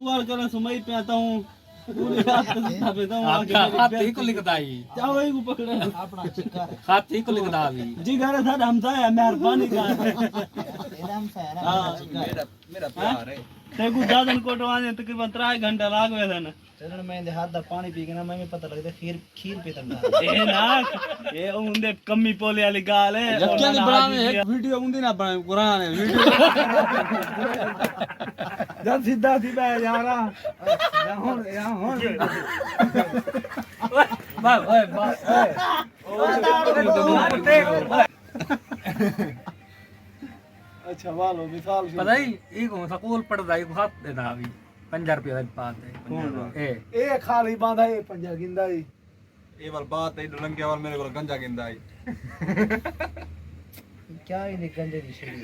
बार करा सुमई पे आता हूँ पूरी रात पे हूँ हाथी को लिखता ही चाहो वही को पकड़ा अपना चिक्कार हाथी को लिखता भी जी घर था हमसा है मेहरबानी का एकदम से है ना मेरा प्यार है ते को दादन कोटवाने तकरीबन 3 घंटा लाग गए थे ना चरण में दे हाथ दा पानी पी के ना मैं पता लगदा खीर पे तंदा ए ना ये उंदे कमी पोले वाली गाल है यक्या नहीं बनावे एक वीडियो उंदी ना बनाए कुरान है वीडियो जब सीधा सीधा यारा यहाँ हो भाई ओए भाई अच्छा वालो मिसाल पता ही एक हो स्कूल पढ़दा एक हाथ देता अभी 5 रुपए वाली बात है ए खाली बांधा ए पंजा गिंदा ही ये वाल बात है लंगे वाल मेरे को गंजा गिंदा है क्या ही नहीं गंजे दी छड़ी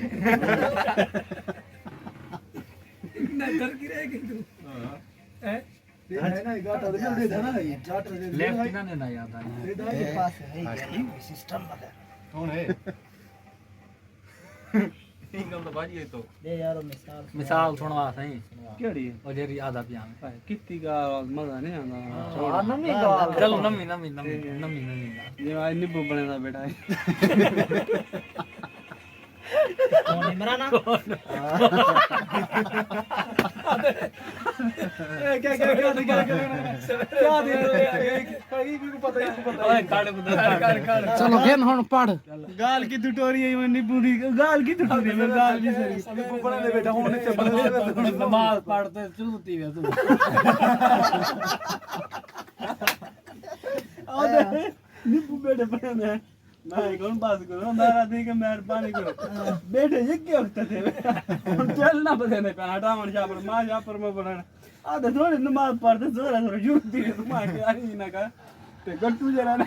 नजर गिरेगी तू हैं है ना गाटा दे देना ये गाटा दे लेफ्ट ना याद आई के पास है ये सिस्टम बता कौन है इनकम तो बाजी है तो दे यार मिसाल सुनवा सही केड़ी और जेरी आधा पिया में कितनी का मजा नहीं आंदा हां नमी गाल चलो नमी ये आई नींबू बनेदा बेटा कौन इमरान क्या दे कहीं भी को पता ही ओए काट चलो गेन हुन पढ़ गाल की टुटोरी है नींबू दी गाल की टुटोरी है गाल की सरी नींबू बना दे बेटा होने से बना नमाज पढ़ते चलती है तू और नींबू बेटे बने मैं कौन बात करो नारा दी के मेहरबानी करो बेटे ये क्या वक्त थे हम चलना पड़े नहीं पे हटा मन जा पर मां जा पर मैं बना आधे थोड़ी नमाज पढ़ते जोरा जोरा जुड़ती है तुम आके आई ना का ते गट्टू जरा ना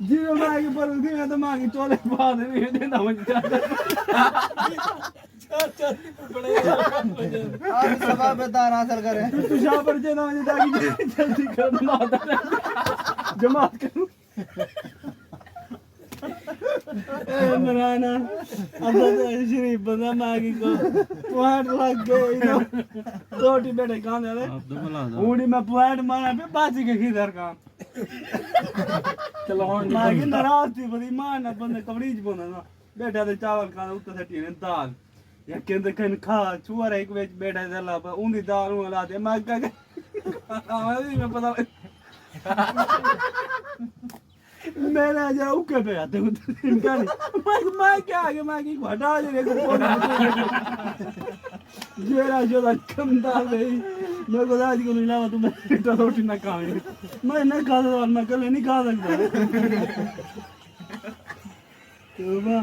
जी मैं के पर दी मैं तो मां की चोले बाद नहीं देना मुझे आज सबब दान हासिल करे तू शाह पर जे ना मुझे जागी जल्दी कर माता जमात करूं इमरान अब तो शरीफ बंदा मांगी को पॉइंट लग गए इधर रोटी बेटे कहां दे उड़ी में पॉइंट मारा पे बाजी के किधर काम चलो हूं मांगी नाराज थी बड़ी मां ना बंदे कवरीज बोना ना बेटा ते चावल खाना उत्ते सटी ने दाल या कहते कन खा चुवर एक वेच बेटा चला उंदी दाल उ ला दे मैं का मैं पता मैंने जाऊ के पे आते इनका मैं क्या आगे मैं की हटा दे जेरा जो कम दाल दे मैं को आज को मिला तो मैं बेटा रोटी ना खाऊंगी मैं ना खा सकता मैं कल नहीं खा सकता तो बा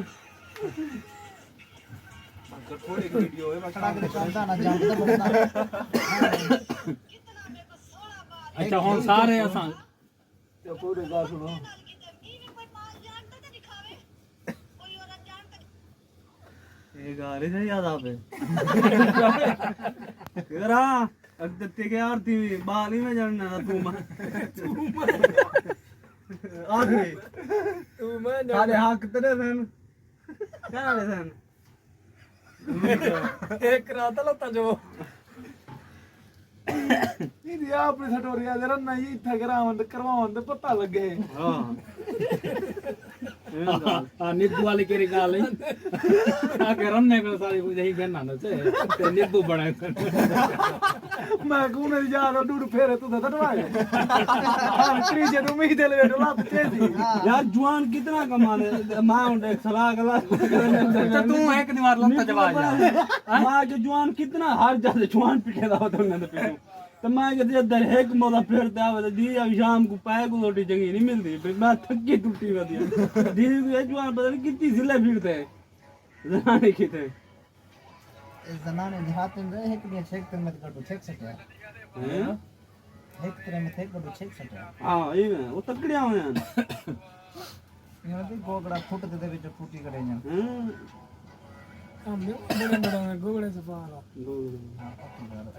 थोड़ी वीडियो है खड़ा के चलदा ना जानदा बंदा अच्छा हुन सारे असां तो पूरे गा सुनो ये गाली से याद आवे करा अगते के आरती बाली में जानना था तू आखिरी तू मैं सारे हक तेरे सन क्या ले सन एक रात लता जो ये आपने सटोरिया जरा नहीं था करवावन तो पता लगे हां हां नींबू वाली केरी गाल है आके रन्ने को सारी कुछ यही कहना ना से ते नींबू बनाए मैं कोने जा रहा डूड फेरे तू सटवाए हां त्रीजे उम्मीद ले बेटो लात तेजी यार जवान कितना कमाने मां उन्हें सलाह गला तो तू एक दीवार लता जवा जा मां के जवान कितना हार जाते जवान पिटेदा होता उन्हें तो मैं कहते दर एक मोदा फेरते आवे दी शाम को पाए को रोटी जगह नहीं मिलती मैं थकी टूटी वदी दी ये जवान पता नहीं कितनी जिले फिरते जनाने की थे इस जनाने देहात में रहे एक दिन चेक कर मत कर चेक सके हैं एक तरह में थे कर चेक सके हां ये वो तकड़िया हुए हैं ये तो गोगड़ा फुट दे विच फूटी करे जन हम बड़े बड़े गोगड़े से पाला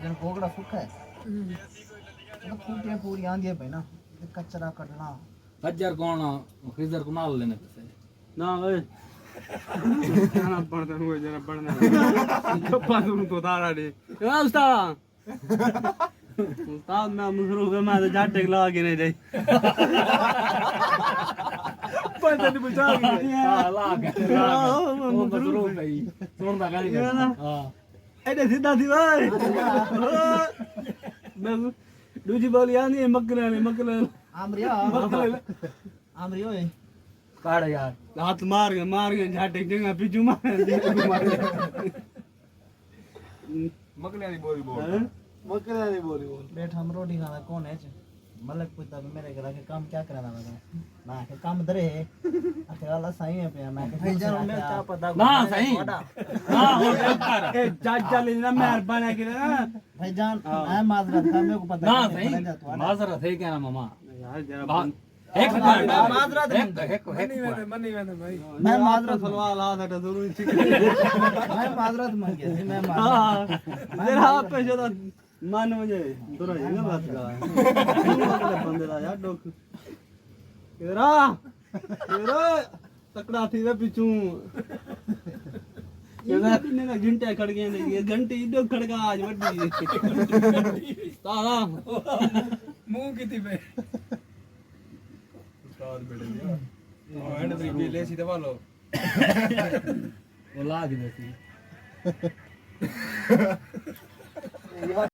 जन गोगड़ा सूखा है तो फूटियां पूरी आंदी है भाई ना कचरा कटना हजार कौन फ्रीजर को नाल लेने पैसे ना ओए खाना पड़ता हुआ जरा पढ़ना चप्पा तुम तो तारा दे उस्ताद उस्ताद मैं मुसरू के मैं तो जाटे ला के नहीं जाई पता नहीं बचा के ਹਾਂ ਲਾ ਕੇ ਉਹ ਮਸਰੂ ਪਈ ਸੁਣਦਾ ਗਾਲੀ ਹਾਂ ऐसे सीधा थी भाई मैं दूसरी बोली आनी मकले आमरिया आमरी ओए ਕਾੜ ਯਾਰ हाथ मार के झाटे जगह पीछू मार मकलियां दी बोली बोल मकले नहीं बोली बोल बैठ हम रोटी खाना कौन है मलक पूछता भी मेरे घर के काम क्या कराना मैं ना के काम दरे आखे वाला सही है पे मैं भाई जान मैं क्या पता ਨਾ ਸਹੀ ਨਾ ਹੋ ਗਿਆ ਕਰ ए चाचा ले ना मेहरबानी करे ना भाई जान मैं माजरत था मेरे को पता ਨਾ नहीं ਸਹੀ ਮਾਜ਼ਰਤ ਹੈ ਕਹਿਣਾ ਮਾਮਾ यार जरा ਇੱਕ माजरत मैं माजरत सलवार ला था जरूरी थी मैं माजरत मांग गया थी मैं हां जरा आप पे जो मान मुझे थोड़ा ये ना बात का बंदे यार डोक तेरा तकड़ा थी वे पिछू ये ना घंटे खड़ गए ये घंटे इडो खड़का आज वड्डी तारा ਮੂੰਹ ਕੀਤੀ ਪਏ उस्ताद बेटे दिया हैंड ब्रेक भी ले सीधे वालो ਉਹ ਲਾ ਕੇ ਸੀ